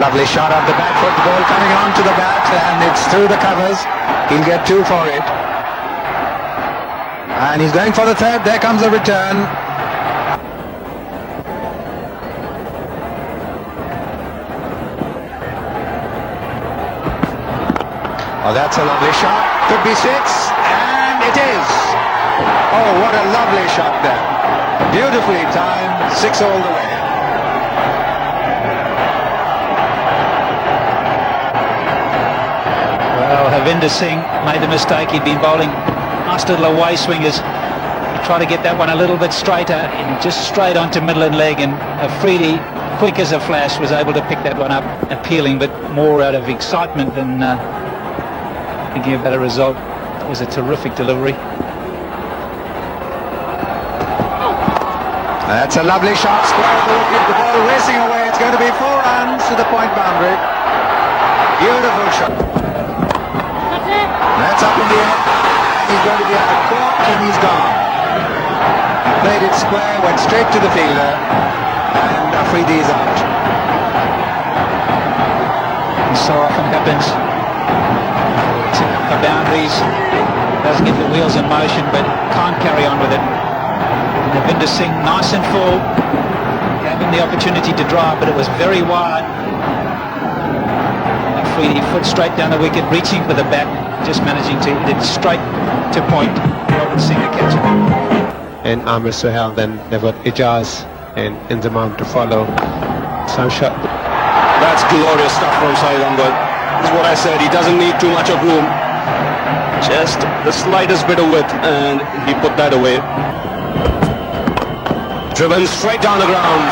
Lovely shot off the back foot, the ball coming on to the bat, and it's through the covers. He'll get 2 for it. And he's going for the third. There comes the return. Oh, that's a lovely shot. Could be 6, and it is. Oh, what a lovely shot there. Beautifully timed, 6 all the way. Well, Harvinder Singh made the mistake. He'd been bowling nice little away swingers. He tried to get that one a little bit straighter and just straight onto middle and leg, and Afridi, quick as a flash, was able to pick that one up, appealing, but more out of excitement than thinking about a result. It was a terrific delivery. That's a lovely shot, square of the wicket, the ball racing away. It's going to be 4 runs to the point boundary. Beautiful shot. That's up in the air. He's going to be out of court, and he's gone. He played it square, went straight to the fielder, and Afridi is out. And so often happens. The boundaries, doesn't get the wheels in motion, but can't carry on with it. And Harvinder Singh, nice and full, having the opportunity to drive, but it was very wide. Afridi, foot straight down the wicket, reaching for the bat, just managing to hit it straight to point. Robert Singh, the catcher. And Amir Sohail then they've got Ijaz and Inzamam to follow. Some shot. That's glorious stuff from Saeed Anwar. That's what I said, he doesn't need too much of room. Just the slightest bit of width, and he put that away. Driven straight down the ground.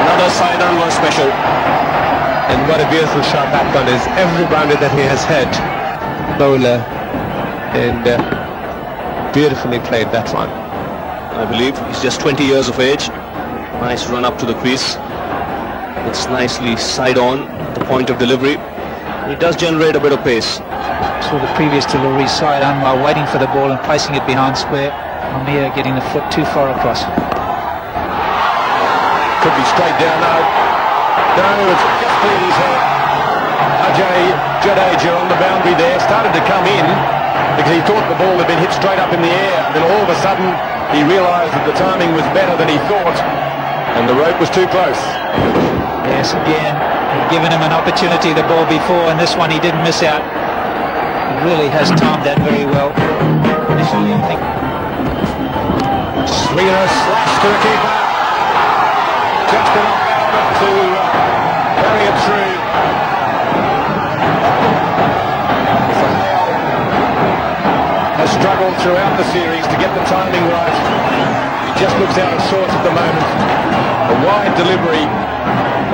Another Saeed Anwar special. And what a beautiful shot that one is. Every boundary that he has had, bowler, and beautifully played that one. I believe he's just 20 years of age. Nice run up to the crease. It's nicely side on, the point of delivery. He does generate a bit of pace. Saw the previous delivery, Saeed Anwar waiting for the ball and placing it behind square. Amir getting the foot too far across. Could be straight down now. No, it's just cleared his head. Ajay Jadeja on the boundary there, started to come in because he thought the ball had been hit straight up in the air. Then all of a sudden he realised that the timing was better than he thought, and the rope was too close. Yes, again, he'd given him an opportunity the ball before, and this one he didn't miss out. He really has timed that very well. Initially, I think. Swing and a slash to the keeper. Just enough to carry it through. Has struggled throughout the series to get the timing right. He just looks out of sorts at the moment. A wide delivery.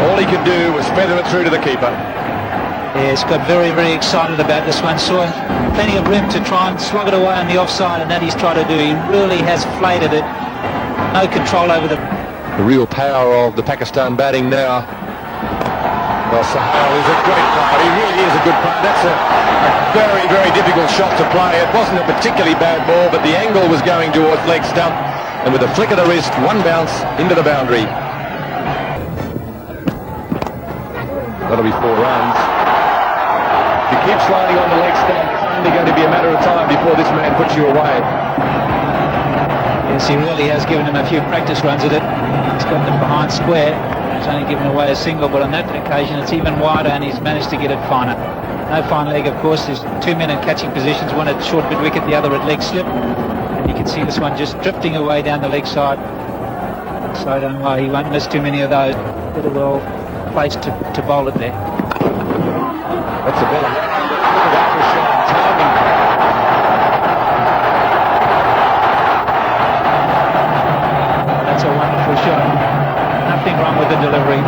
All he could do was feather it through to the keeper. Yes, got very, very excited about this one. Saw plenty of room to try and slog it away on the offside, and that he's tried to do. He really has flayed it. No control over the real power of the Pakistan batting now. Well, Sohail is a great player. He really is a good player. That's a very, very difficult shot to play. It wasn't a particularly bad ball, but the angle was going towards leg stump, and with a flick of the wrist, one bounce into the boundary. That'll be 4 runs. If you keep sliding on the leg stump, it's only going to be a matter of time before this man puts you away. Yes, he really has given him a few practice runs at it. He's got them behind square. He's only given away a single, but on that occasion it's even wider, and he's managed to get it finer. No fine leg, of course. There's 2 men in catching positions, one at short mid wicket, the other at leg slip. And you can see this one just drifting away down the leg side. So I don't know, he won't miss too many of those. Pretty well placed to bowl it there. That's a ball. Look at that for shot. Timing. That's a wonderful shot. Nothing wrong with the delivery.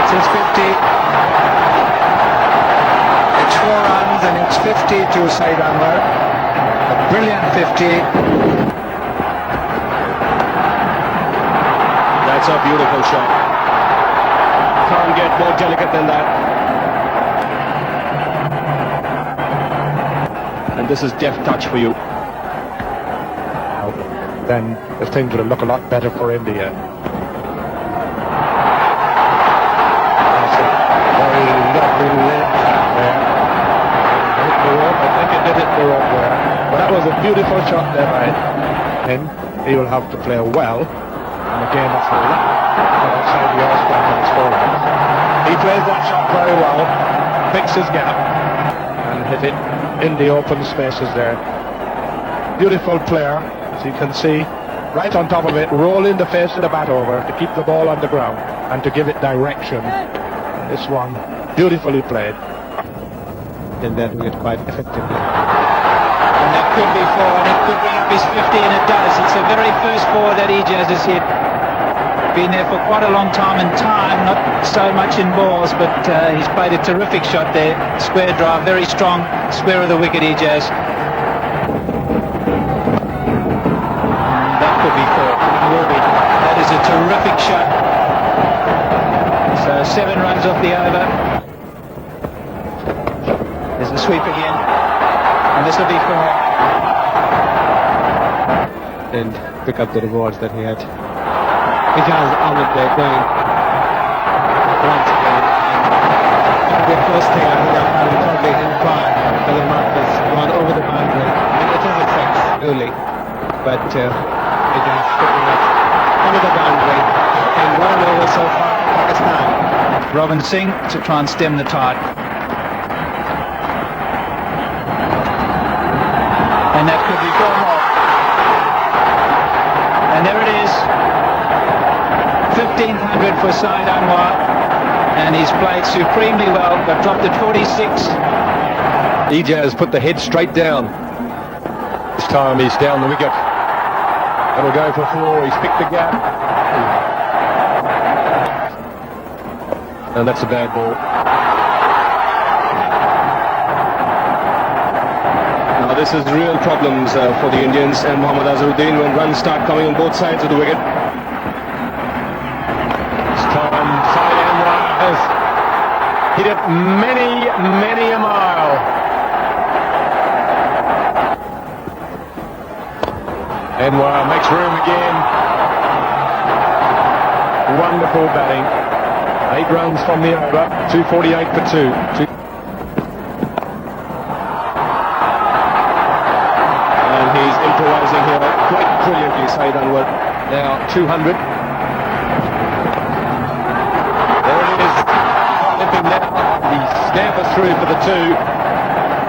That's his 50. It's 4 runs and it's 50 to Saeed Anwar. A brilliant 50. That's a beautiful shot. Can't get more delicate than that. And this is deft touch for you. then things will look a lot better for India. That's a very lovely lift there. Hit the rope. I think it did hit the rope there. But that was a beautiful shot there by him. He will have to play well. And again, that's the left outside the off-back on his forehand. He plays that shot very well, picks his gap, and hit it in the open spaces there. Beautiful player, as you can see, right on top of it, rolling the face of the bat over to keep the ball on the ground and to give it direction. This one, beautifully played. And that will get quite effectively. And that could be four, and it could bring up his 50, and it does. It's the very first four that Ijaz has hit. Been there for quite a long time in time, not so much in balls, but he's played a terrific shot there. Square drive, very strong, square of the wicket, Ijaz. That could be four. It will be. That is a terrific shot. So 7 runs off the over. There's the sweep again. And this will be four. And pick up the rewards that he had. Ijaz on it there, going once again. The first thing I think I would probably inquire whether Mark has gone over the boundary. I mean, it is a 6 early, but Ijaz picking up under the boundary. And 1 over so far for Pakistan. Robin Singh to try and stem the tide. And that could be 4 more. And there it is. 1500 for Saeed Anwar, and he's played supremely well, but dropped at 46. Ijaz put the head straight down. This time he's down the wicket. That'll go for 4. He's picked the gap. And that's a bad ball. Now this is real problems for the Indians and Mohammad Azharuddin when runs start coming on both sides of the wicket. Hit it many, many a mile. Anwar makes room again. Wonderful batting. 8 runs from the over. 248 for 2. And he's improvising here quite brilliantly, Saeed Anwar. Now 200. Stamper through for the 2.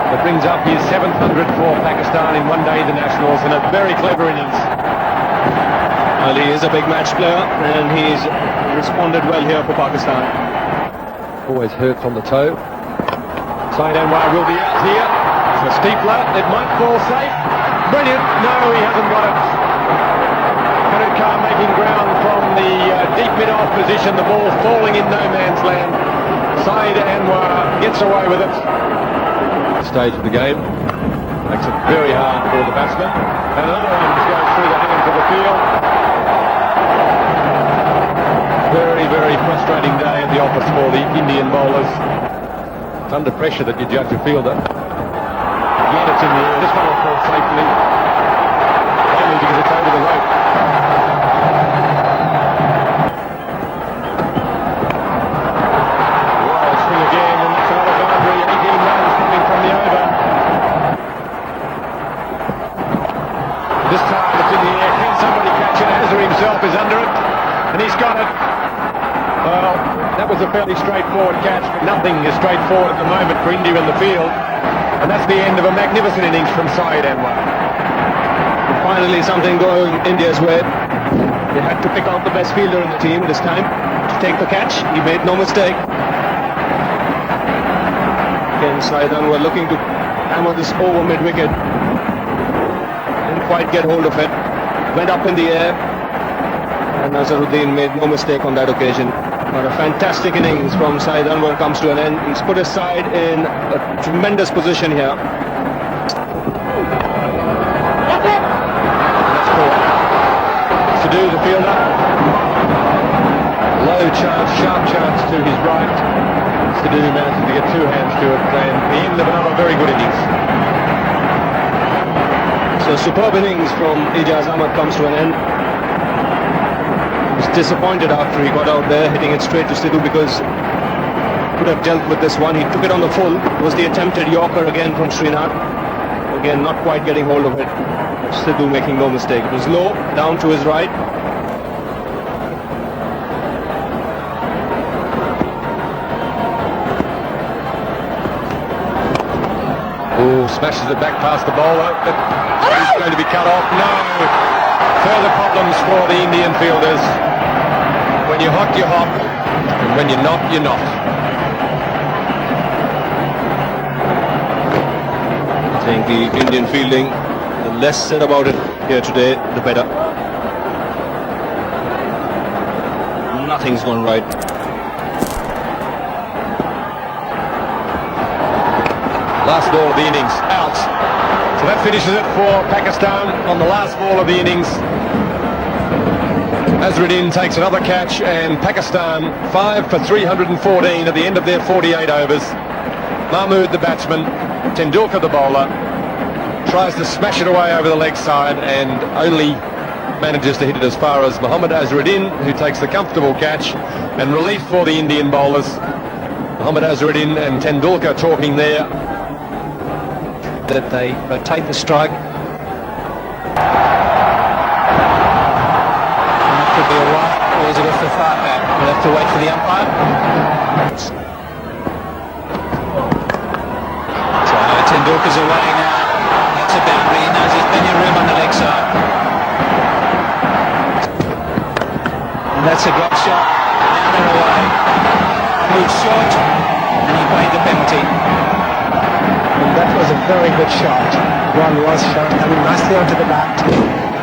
That brings up his 700 for Pakistan in one-day internationals, and a very clever innings. Well, he is a big match player and he's responded well here for Pakistan. Always hurts on the toe. Saeed Anwar will be out here. It's a steepler. It might fall safe. Brilliant. No, he hasn't got it. Khalid Khan making ground from the deep mid-off position. The ball falling in no man's land. Saeed Anwar gets away with it. Stage of the game. Makes it very hard for the batsman. And another one goes through the hands of the field. Very, very frustrating day at the office for the Indian bowlers. It's under pressure that you judge a fielder. Again, it's in the air. This one will fall safely. Only because it's over the rope. This time it's in the air. Can somebody catch it? Azhar himself is under it, and he's got it. Well, that was a fairly straightforward catch, but nothing is straightforward at the moment for India in the field. And that's the end of a magnificent innings from Saeed Anwar. And finally something going India's way. They had to pick out the best fielder in the team this time to take the catch. He made no mistake. Again, Saeed Anwar looking to hammer this over mid-wicket. Didn't quite get hold of it. Went up in the air. And Azharuddin made no mistake on that occasion. But a fantastic innings from Saeed Anwar comes to an end. He's put his side in a tremendous position here. That's four. To do the fielder. Low chance, sharp chance to his right. Sidhu managed to get 2 hands to it, and the end of another very good innings. So A superb innings from Ijaz Ahmed comes to an end. He was disappointed after he got out there, hitting it straight to Sidhu, because he could have dealt with this one. He took it on the full. It was the attempted Yorker again from Srinath. Again, not quite getting hold of it. Sidhu making no mistake. It was low, down to his right. Oh, smashes it back past the bowler. But he's going to be cut off. No. Further problems for the Indian fielders. When you're hot, you're hot. And when you're not, you're not. I think the Indian fielding, the less said about it here today, the better. Nothing's gone right. Last ball of the innings, out. So that finishes it for Pakistan on the last ball of the innings. Azharuddin takes another catch, and Pakistan 5 for 314 at the end of their 48 overs. Mahmood, the batsman, Tendulkar, the bowler, tries to smash it away over the leg side and only manages to hit it as far as Mohammad Azharuddin, who takes the comfortable catch, and relief for the Indian bowlers. Mohammad Azharuddin and Tendulkar talking there. That they rotate the strike. And that could be a right, or is it off the far back? We'll have to wait for the umpire. So Tendulkar's away now. That's a boundary. He knows there's plenty of room on the leg side. And that's a great shot. Now they're away. Moved short, and he paid the penalty. That was a very good shot. Ball was shot coming nicely onto the bat,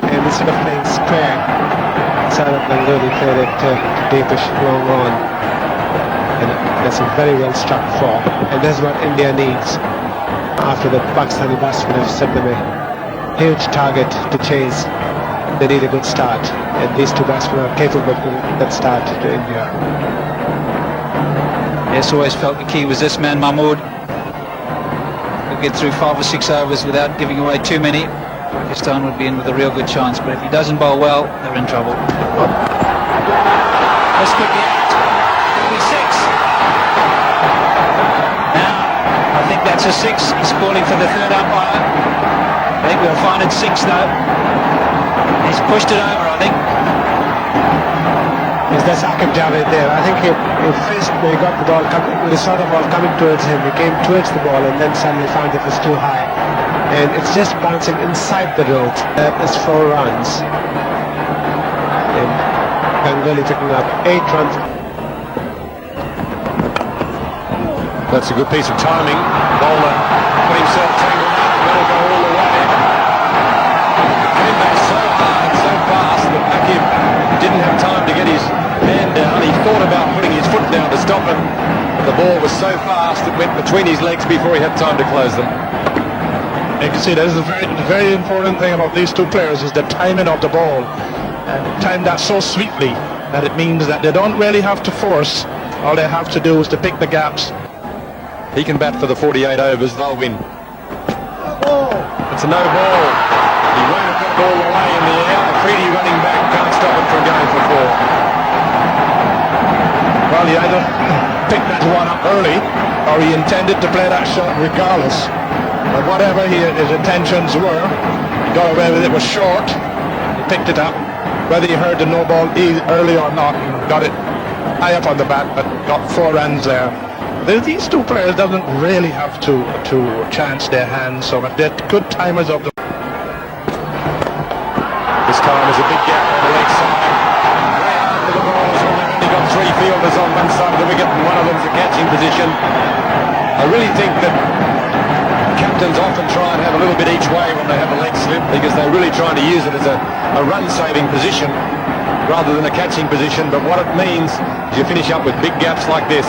and instead of playing square, Saurabh Ganguly played it to deepish long on, and that's a very well struck four, and that's what India needs after the Pakistani batsmen have set them a huge target to chase. They need a good start, and these two batsmen are capable of that start to India. Yes, always felt the key was this man, Mahmood. Get through 5 or 6 overs without giving away too many. Pakistan would be in with a real good chance, but if he doesn't bowl well, they're in trouble. This could be out. Could be 6. Now, I think that's a 6. He's calling for the third umpire. I think we'll find it 6 though. He's pushed it over, I think. Is that Saqib Javed there? I think he got the ball, he saw the ball coming towards him, he came towards the ball and then suddenly found it was too high. And it's just bouncing inside the rope. That's 4 runs. And Ganguly picking up 8 runs. That's a good piece of timing. Bowler put himself tangled up, that'll go all the way. Came back so hard, so fast that Saqib didn't have time to get his man down. He thought about putting his foot down to stop it, but the ball was so fast it went between his legs before he had time to close them. You can see that is the very important thing about these two players is the timing of the ball, and time that so sweetly that it means that they don't really have to force. All they have to do is to pick the gaps. He can bat for the 48 overs, they'll win. It's a no ball. He won't have got the ball away in the air. Afridi running back can't stop it from going for 4. Well, he either picked that one up early or he intended to play that shot regardless. But whatever his intentions were, he got away with it. It was short. He picked it up. Whether he heard the no ball early or not, he got it high up on the bat, but got 4 runs there. These two players doesn't really have to chance their hands so much. They're good timers of the. This time is a big gap on the leg side. Way after the balls when they've only got 3 fielders on one side of the wicket and one of them's a catching position. I really think that captains often try and have a little bit each way when they have a leg slip, because they're really trying to use it as a run-saving position rather than a catching position. But what it means is you finish up with big gaps like this.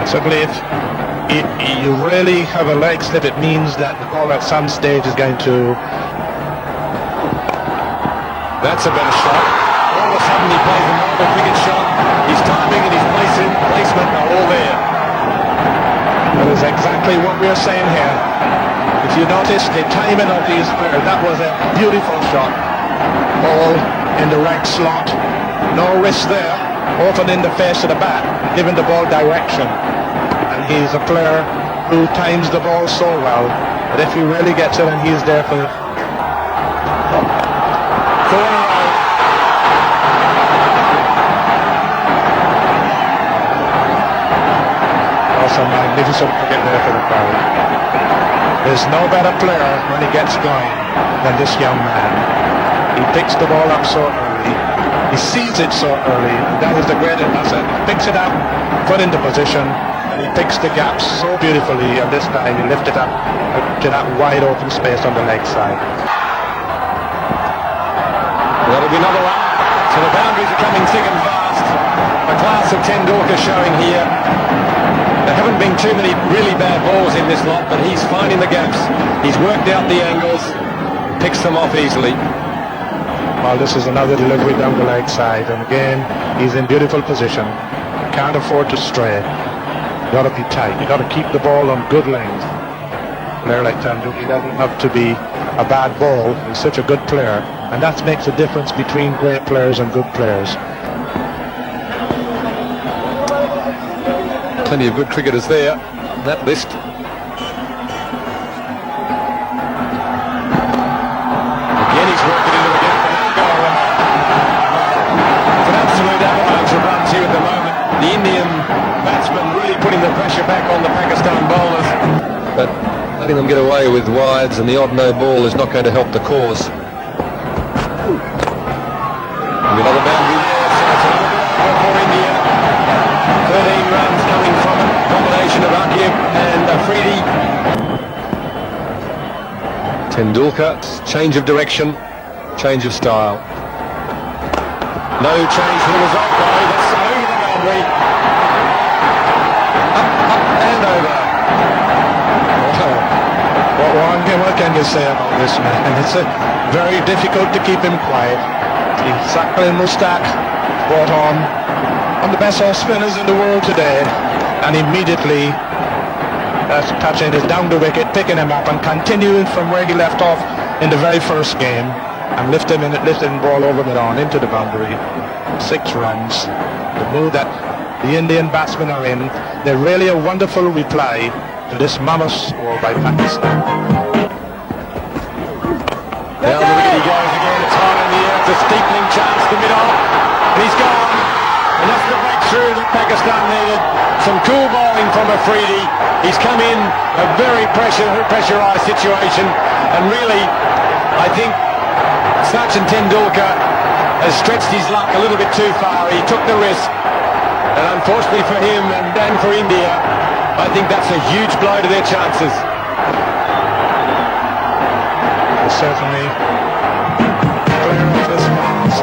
Certainly, if you really have a leg slip, it means that the ball at some stage is going to. That's a better shot. All of a sudden he plays a normal cricket shot. His timing and his placement are all there. That is exactly what we are saying here. If you notice the timing of these players, that was a beautiful shot. All in the right slot. No risk there. Often in the face of the bat, giving the ball direction. And he's a player who times the ball so well that if he really gets it and he's there for it. Also magnificent cricket there for the crowd. There's no better player when he gets going than this young man. He picks the ball up so early. He sees it so early. That is the greatest asset. He picks it up, put into position, and he picks the gaps so beautifully. And this time he lifted up to that wide open space on the leg side. That'll be another one. So the boundaries are coming thick and fast. The class of Tendulkar showing here. There haven't been too many really bad balls in this lot, but he's finding the gaps. He's worked out the angles, picks them off easily. Well, this is another delivery down the leg side, and again, he's in beautiful position. Can't afford to stray. You got to be tight. You got to keep the ball on good length. A player like Tendulkar, he doesn't have to be a bad ball. He's such a good player, and that makes a difference between great players and good players. Plenty of good cricketers there, that list. Again, he's worked it into the gap for that goal. It's an absolute avalanche of runs here at the moment. The Indian batsman really putting the pressure back on the Pakistan bowlers. But letting them get away with wides and the odd no ball is not going to help the cause. Another boundary there, so it's another ball for India. 13 runs coming from a combination of Akib and Afridi. Tendulkar, change of direction, change of style. No change to the result though, that's over the boundary. Up and over. What can you say about this man? It's very difficult to keep him quiet. Saqlain Mushtaq brought on the best off spinners in the world today, and immediately touching is down the wicket, picking him up and continuing from where he left off in the very first game, and lifting ball over mid-on into the boundary. 6 runs. The mood that the Indian batsmen are in, they're really a wonderful reply to this mammoth score by Pakistan. Down the wicket he goes again, it's high in the air, it's a steepening chance to mid-on, and he's gone. And that's the breakthrough that Pakistan needed. Some cool bowling from Afridi. He's come in a very pressurised situation, and really, I think Sachin Tendulkar has stretched his luck a little bit too far. He took the risk, and unfortunately for him and for India, I think that's a huge blow to their chances. Certainly, player of this class,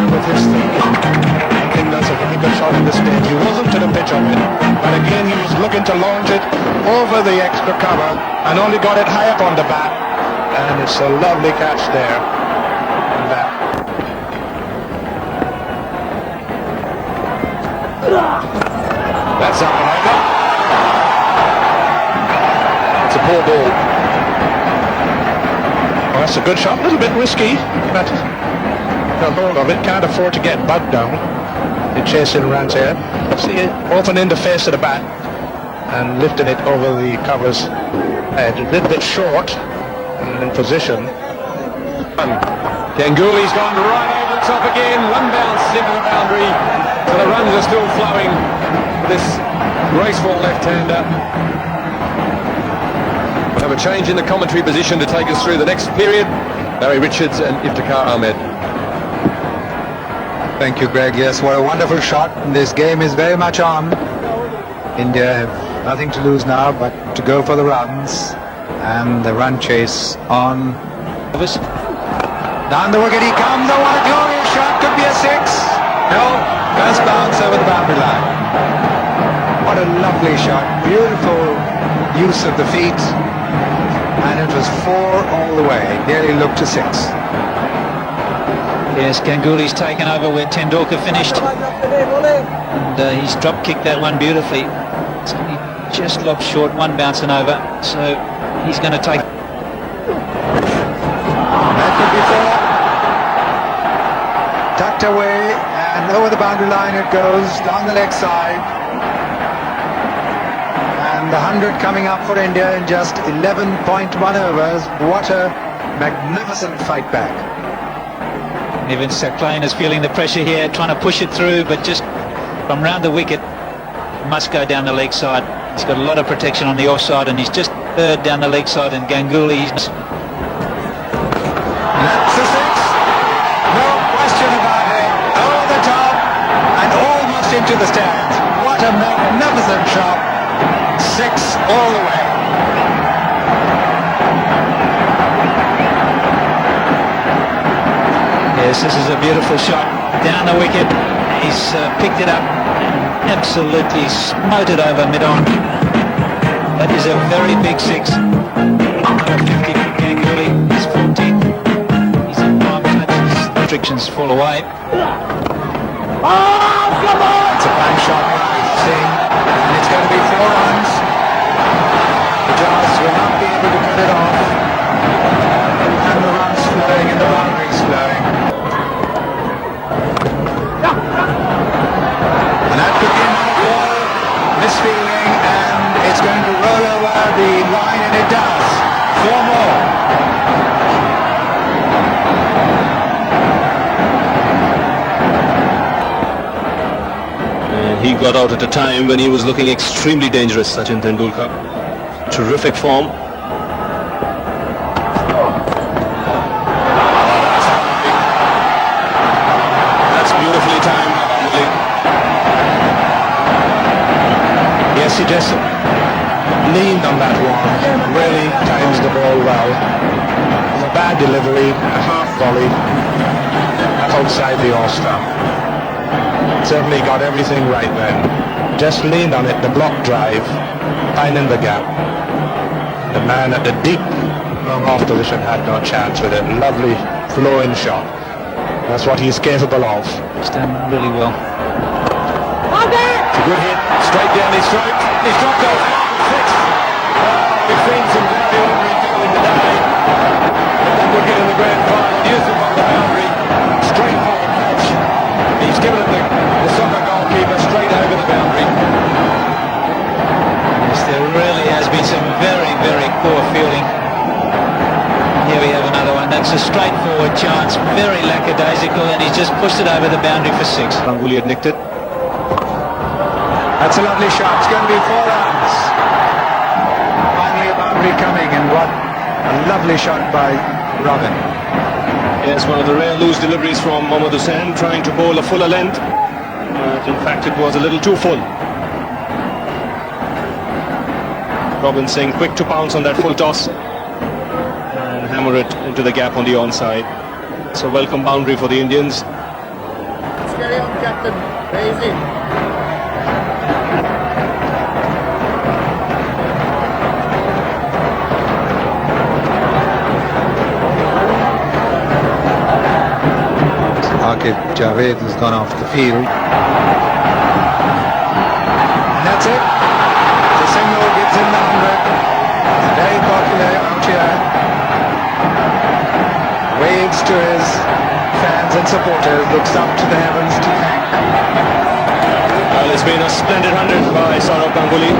with his thinking. That's a very good shot in this stage. He wasn't to the pitch of it, but again he was looking to launch it over the extra cover and only got it high up on the bat, and it's a lovely catch there. And that's up and over. It's a poor ball. Well, that's a good shot, a little bit risky, but got hold of it, can't afford to get bugged down. They're chasing runs here. See it open in the face of the bat and lifting it over the cover's edge. A little bit short and in position. Ganguly's gone right over the top again. One bounce into the boundary. So the runs are still flowing for this graceful left-hander. We'll have a change in the commentary position to take us through the next period. Barry Richards and Iftikhar Ahmed. Thank you, Greg. Yes, what a wonderful shot. This game is very much on. India have nothing to lose now but to go for the runs. And the run chase on. Down the wicket he comes. Oh, what a glorious shot. Could be a 6. No, first bounce over the boundary line. What a lovely shot. Beautiful use of the feet. And it was 4 all the way. Nearly looked to 6. Yes, Ganguly's taken over where Tendulkar finished, and he's drop kicked that one beautifully. So he just lobbed short, one bouncing over, so he's going to take. That could be four. Tucked away and over the boundary line it goes, down the leg side. And the 100 coming up for India in just 11.1 overs. What a magnificent fight back. Evan Saqlain is feeling the pressure here, trying to push it through, but just from round the wicket, must go down the leg side. He's got a lot of protection on the offside, and he's just third down the leg side, and Ganguly. That's a six. No question about it. Over the top and almost into the stands. What a magnificent shot. Six all the way. Yes, this is a beautiful shot down the wicket. He's picked it up and absolutely smote it over mid-on. That is a very big six. 50 for Ganguly. He's 14. He's in 5 touches. Restrictions fall away. It's a bang shot by Singh, and it's going to be 4 runs. The Jaws will not be able to cut it off. And the runs flowing and the boundaries flowing. And that could be another ball, misfeeling, and it's going to roll over the line, and it does. 4 more. He got out at a time when he was looking extremely dangerous, Sachin Tendulkar. Terrific form. That's beautifully timed. Yes, he just leaned on that one. Really times the ball well. It was a bad delivery, a half volley outside the all-star. Certainly got everything right then. Just leaned on it, the block drive, finding the gap. The man at the deep long off position had no chance with it. Lovely flowing shot. That's what he's capable of. He's done really well. It's a good hit, straight down his throat. He's dropped off 6. We've seen some very ordinary bowling today. Then we'll get in the grand final. Yusuf on the boundary. Straightforward catch. He's given it the soccer goalkeeper straight over the boundary. Yes, there really has been some very, very poor fielding. Here we have another one. That's a straightforward chance, very lackadaisical, and he's just pushed it over the boundary for 6. Ganguly had nicked it. That's a lovely shot. It's going to be 4 runs. Finally a boundary coming, and what a lovely shot by Robin. Yes, one of the rare loose deliveries from Mohammad Hussain, trying to bowl a fuller length. But in fact, it was a little too full. Robin Singh quick to pounce on that full toss and hammer it into the gap on the onside. It's a welcome boundary for the Indians. Let's carry on, Captain. Easy. Aqib Javed has gone off the field. And that's it. The single gives him the 100. Very popular out here. Waves to his fans and supporters, looks up to the heavens to thank. Well, it's been a splendid 100 by Saurav Ganguly.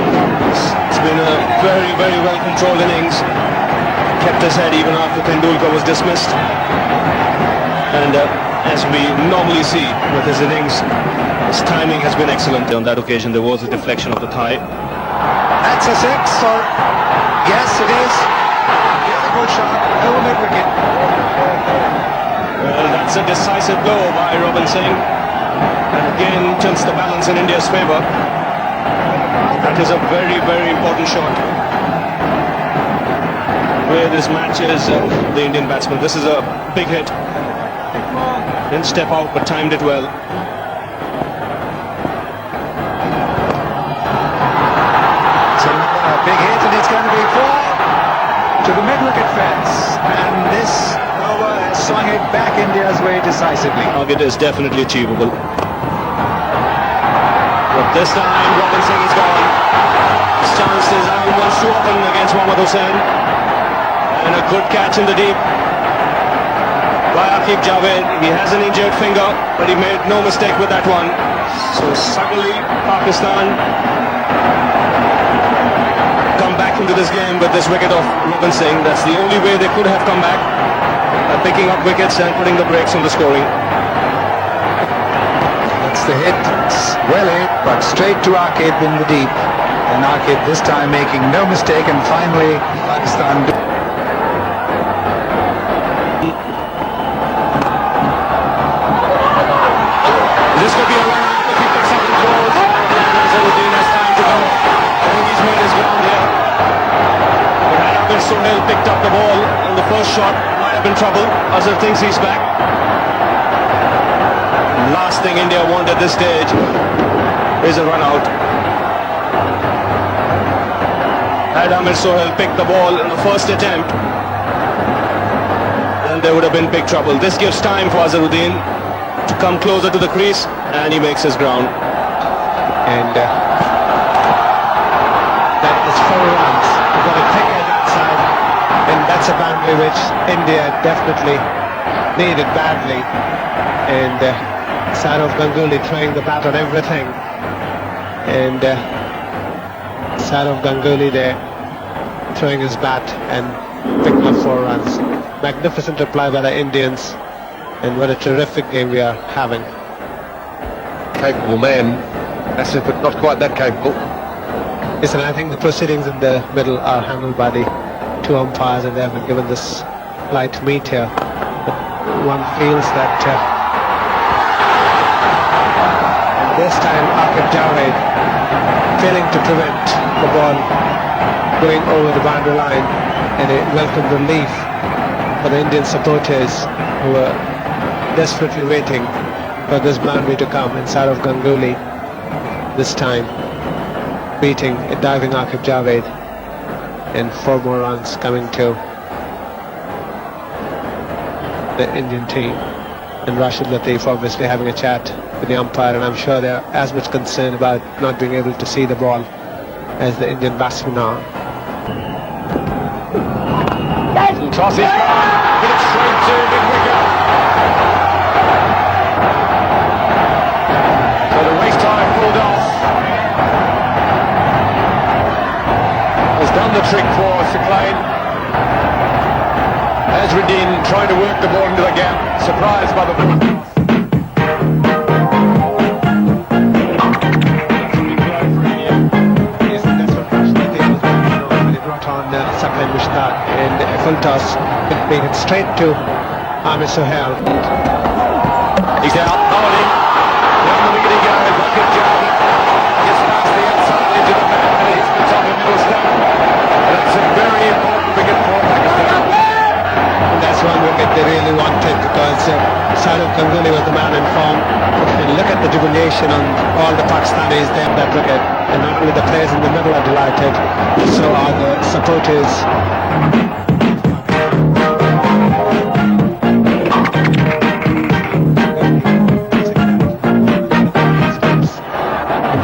It's been a very, very well controlled innings. Kept his head even after Tendulkar was dismissed. And as we normally see with his innings, his timing has been excellent. On that occasion, there was a deflection of the thigh. That's a 6, or yes, it is. Beautiful shot over mid wicket. Well, that's a decisive blow by Robin Singh. And again, tilts the balance in India's favour. That is a very, very important shot. Where this matches the Indian batsman. This is a big hit. Didn't step out, but timed it well. So a big hit, and it's going to be 4 to the mid-wicket fence. And this over has swung it back India's way decisively. Target is definitely achievable. But this time, Robin Singh is gone. His chances are almost too often against Mohammad Hussain. And a good catch in the deep by Aqib Javed. He has an injured finger, but he made no mistake with that one. So suddenly Pakistan come back into this game with this wicket of Robin Singh. That's the only way they could have come back, by picking up wickets and putting the brakes on the scoring. That's the hit. It's well hit, but straight to Aqib in the deep. And Aqib this time making no mistake, and finally Pakistan. This could be a run if he picks up the ball. Azharuddin has time to go. I think he's made his ground here. But had Amir Sohail picked up the ball on the first shot, might have been trouble. Azhar thinks he's back. Last thing India want at this stage is a run out. Had Amir Sohail picked the ball in the first attempt, then there would have been big trouble. This gives time for Azharuddin to come closer to the crease, and he makes his ground. And that is 4 runs. We've got a quick edge outside, and that's a boundary which India definitely needed badly. And Saurav Ganguly throwing the bat on everything, and Saurav Ganguly there throwing his bat and picking up 4 runs. Magnificent reply by the Indians, and what a terrific game we are having. Capable man, massive but not quite that capable. Listen, I think the proceedings in the middle are handled by the 2 umpires, and they have been given this light meet here. But one feels that this time Aqib Javed failing to prevent the ball going over the boundary line, and a welcome relief for the Indian supporters who were desperately waiting for this boundary to come, and Saurav Ganguly this time beating a diving Aqib Javed, and 4 more runs coming to the Indian team. And Rashid Latif obviously having a chat with the umpire, and I'm sure they're as much concerned about not being able to see the ball as the Indian batsmen are. Toss is hit it straight to mid-wicket. So the waste time pulled off has done the trick for Saqlain. Azharuddin trying to work the ball into the gap, surprised by the ball. Saqlain Mushtaq, and a full toss being hit straight to Amir Sohail. He's out, bowling. Down the wicket he goes. Aqib Javed gets past the outside edge of the bat, and hits the top of middle stump. That's a very important wicket for Pakistan. And that's one wicket they really wanted, because Saurav Ganguly was the man in form. And look at the jubilation on all the Pakistanis there on that wicket. And not only the players in the middle are delighted, so are the supporters.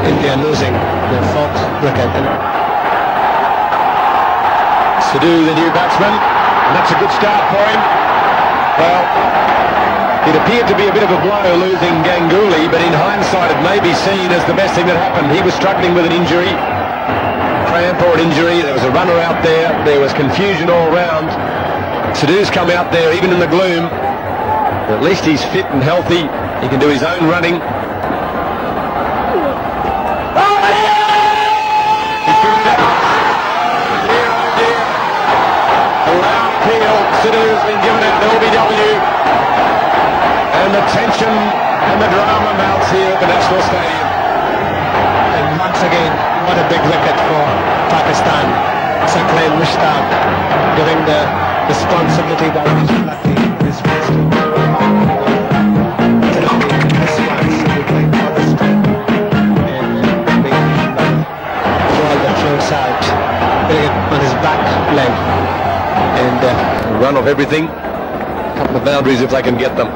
India losing their 4th wicket. Sidhu, the new batsman, and that's a good start for him. Well, it appeared to be a bit of a blow losing Ganguly, but in hindsight it may be seen as the best thing that happened. He was struggling with an injury, cramp or an injury. There was a runner out there. There was confusion all round. Sidhu's come out there even in the gloom. At least he's fit and healthy. He can do his own running. Sidhu's been given an LBW, and the tension and the drama mounts here at the National Stadium. And once again, what a big wicket for Pakistan. Saqlain Mushtaq giving the responsibility by Rashid Latif for his first ball that floats out, putting it on his back leg. And Run of everything. A couple of boundaries if they can get them.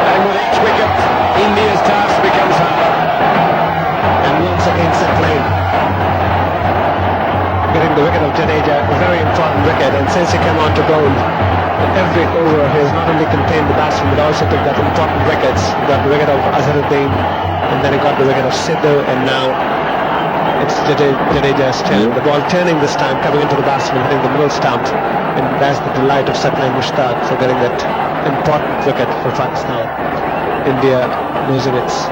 And with each wicket Setlain getting the wicket of Jadeja, a very important wicket, and since he came on to bowl, every over he has not only contained the batsman but also took that important wickets. He got the wicket of Azharuddin, and then he got the wicket of Sidhu, and now it's Jadeja's turn. The ball turning this time, coming into the batsman, hitting the middle stump, and that's the delight of Setlain Mushtaq for getting that important wicket for Pakistan. India losing its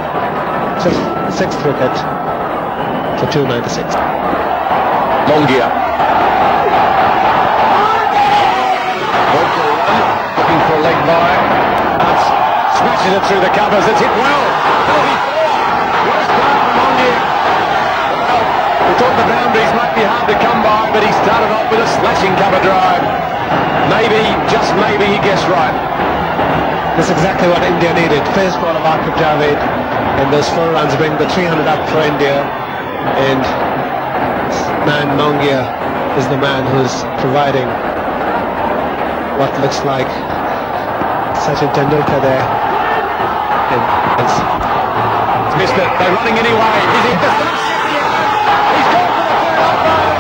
sixth wicket for 296. Mongia. Looking for a leg by. Smashes it through the covers. It's hit well. 34. Worst part from Mongia. Well, we thought the boundaries might be hard to come by, but he started off with a slashing cover drive. Maybe, just maybe, he guessed right. That's exactly what India needed. First ball of Aqib Javed, and those 4 runs bring the 300 up for India. And man Mongia is the man who's providing what looks like Sachin Tendulkar there. And it's missed it. They're running anyway. Is it the He's gone for the third umpire.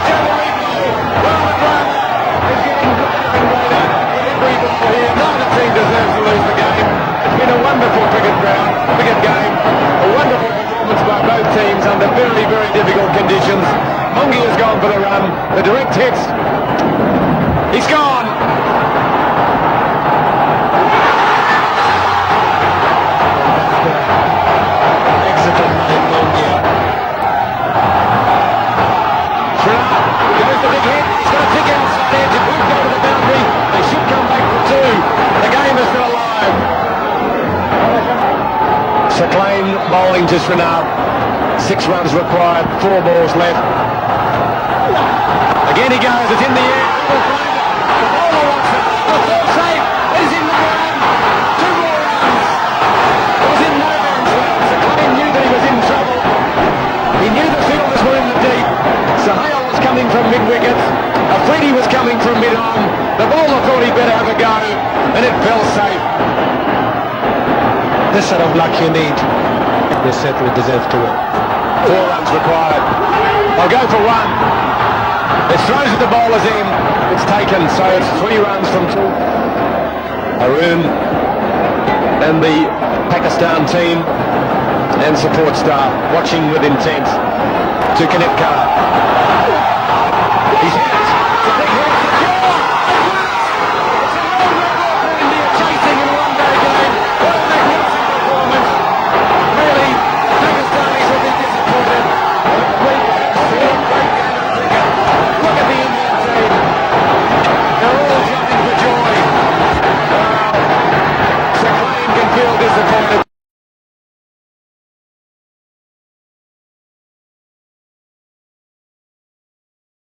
Well, the run is getting greater and greater. Every ball here. Neither team deserves to lose the game. It's been a wonderful cricket game. A wonderful performance by both teams under very, very difficult conditions. Mongia has gone for the run. The direct hits. He's gone. exit of Mongia. Shrinath goes the big hit. He's got a tick outside edge. It won't go to the boundary. They should come back for 2. The game is still alive. Setlain bowling to Srinath. 6 runs required. 4 balls left. Again he goes. It's in the air. The bowler wants it. The ball safe. It's in the ground. 2 more runs. It was in no man's land. Setlain knew that he was in trouble. He knew the fielders were in the deep. Sahal was coming from mid-wicket. Afridi was coming from mid-on. The bowler thought he'd better have a go, and it fell safe. This sort of luck you need. They certainly deserve to win. 4 runs required. They'll go for 1. It throws at the bowler's end. It's taken, so it's 3 runs from 2. Arun and the Pakistan team and support staff watching with intent to Kanetkar. He's hit it.